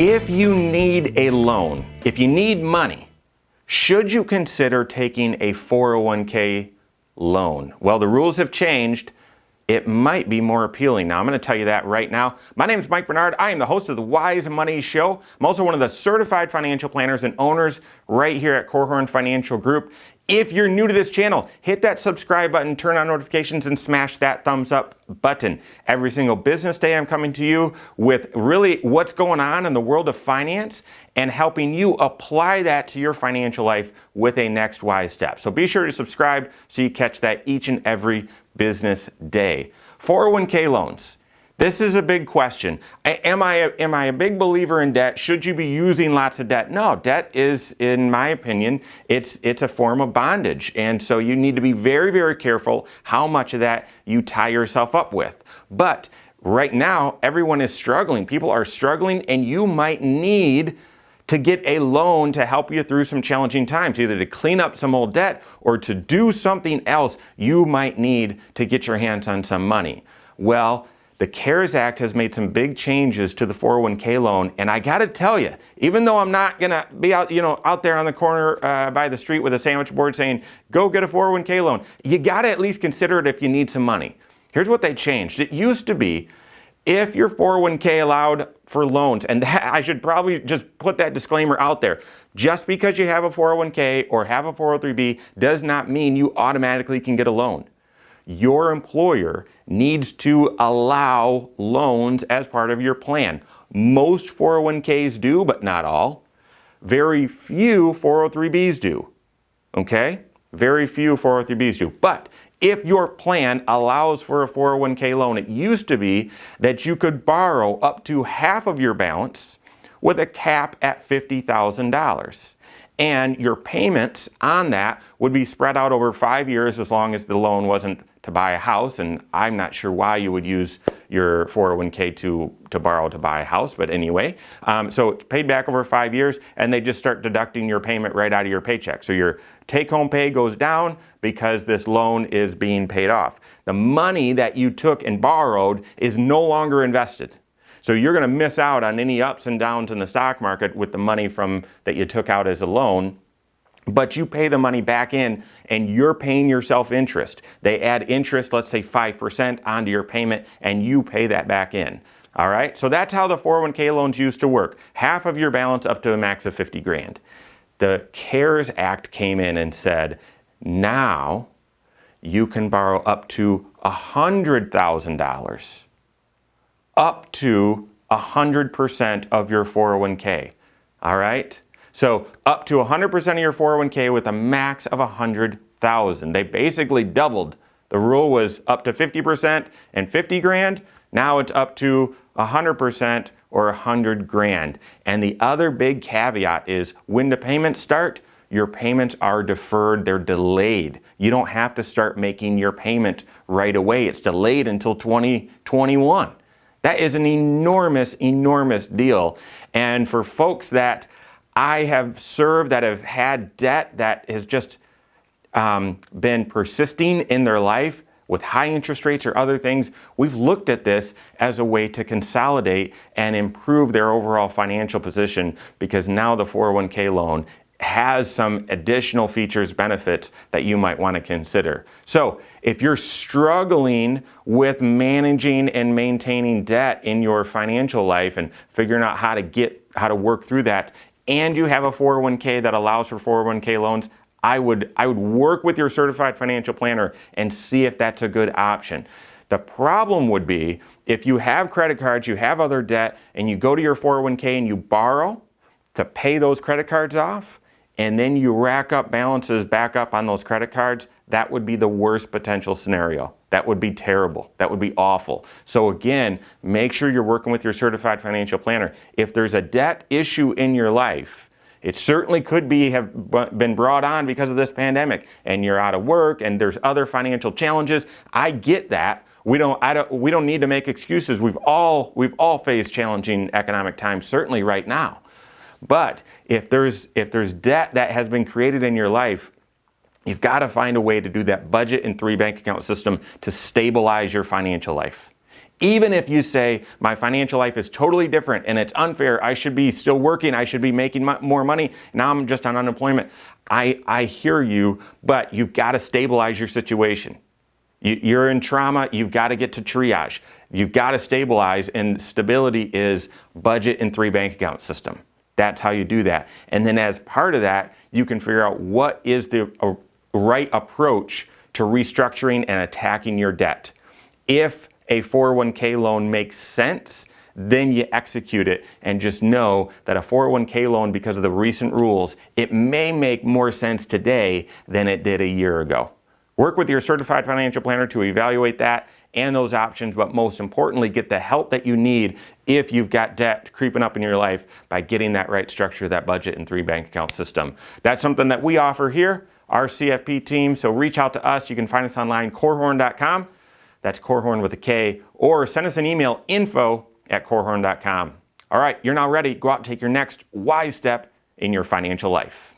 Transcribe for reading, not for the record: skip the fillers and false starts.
If you need a loan, if you need money, should you consider taking a 401k loan? Well, the rules have changed. It might be more appealing. Now, I'm going to tell you that right now. My name is Mike Bernard. I am the host of the Wise Money Show. I'm also one of the certified financial planners and owners right here at Korhorn Financial Group. If you're new to this channel, hit that subscribe button, turn on notifications, and smash that thumbs up button. Every single business day, I'm coming to you with really what's going on in the world of finance and helping you apply that to your financial life with a next wise step. So be sure to subscribe so you catch that each and every business day. 401k loans. This is a big question. Am I a big believer in debt? Should you be using lots of debt? No, debt is, in my opinion, it's a form of bondage. And so you need to be very, very careful how much of that you tie yourself up with. But right now, everyone is struggling. People are struggling, and you might need to get a loan to help you through some challenging times, either to clean up some old debt or to do something else. You might need to get your hands on some money. Well, the CARES Act has made some big changes to the 401k loan, and I got to tell you, even though I'm not gonna be out there on the corner by the street with a sandwich board saying, "Go get a 401k loan," you got to at least consider it if you need some money. Here's what they changed. It used to be, if your 401k allowed for loans, and I should probably just put that disclaimer out there. Just because you have a 401k or have a 403b does not mean you automatically can get a loan. Your employer needs to allow loans as part of your plan. Most 401ks do, but not all. Very few 403bs do. Okay? Very few 403bs do. But if your plan allows for a 401k loan, it used to be that you could borrow up to half of your balance with a cap at $50,000. And your payments on that would be spread out over 5 years as long as the loan wasn't to buy a house. And I'm not sure why you would use your 401k to borrow to buy a house, but anyway. So it's paid back over 5 years, and they just start deducting your payment right out of your paycheck. So your take-home pay goes down because this loan is being paid off. The money that you took and borrowed is no longer invested. So you're going to miss out on any ups and downs in the stock market with the money that you took out as a loan, but you pay the money back in and you're paying yourself interest. They add interest, let's say 5% onto your payment, and you pay that back in. All right? So that's how the 401k loans used to work. Half of your balance up to a max of 50 grand. The CARES Act came in and said, now you can borrow up to $100,000. Up to 100% of your 401k. All right? So up to 100% of your 401k with a max of 100,000. They basically doubled. The rule was up to 50% and 50 grand. Now it's up to 100% or 100 grand. And the other big caveat is when the payments start, your payments are deferred, they're delayed. You don't have to start making your payment right away. It's delayed until 2021. That is an enormous, enormous deal. And for folks that I have served that have had debt that has just been persisting in their life with high interest rates or other things, we've looked at this as a way to consolidate and improve their overall financial position, because now the 401k loan has some additional features, benefits that you might want to consider. So if you're struggling with managing and maintaining debt in your financial life and figuring out how to work through that, and you have a 401k that allows for 401k loans, I would work with your certified financial planner and see if that's a good option. The problem would be if you have credit cards, you have other debt, and you go to your 401k and you borrow to pay those credit cards off, and then you rack up balances back up on those credit cards, that would be the worst potential scenario. That would be terrible. That would be awful. So again, make sure you're working with your certified financial planner. If there's a debt issue in your life, it certainly could have been brought on because of this pandemic, and you're out of work and there's other financial challenges. I get that. We don't need to make excuses. We've all faced challenging economic times, certainly right now. But if there's debt that has been created in your life, you've got to find a way to do that budget and 3 bank account system to stabilize your financial life. Even if you say, my financial life is totally different and it's unfair, I should be still working, I should be making more money, now I'm just on unemployment. I hear you, but you've got to stabilize your situation. You're in trauma, you've got to get to triage. You've got to stabilize, and stability is budget and 3 bank account system. That's how you do that. And then as part of that, you can figure out what is the right approach to restructuring and attacking your debt. If a 401k loan makes sense, then you execute it, and just know that a 401k loan, because of the recent rules, it may make more sense today than it did a year ago. Work with your certified financial planner to evaluate that and those options, but most importantly, get the help that you need if you've got debt creeping up in your life by getting that right structure, that budget and 3 bank account system. That's something that we offer here, our CFP team, so reach out to us. You can find us online, corehorn.com. That's Corehorn with a K, or send us an email, info@corehorn.com. All right, you're now ready. Go out and take your next wise step in your financial life.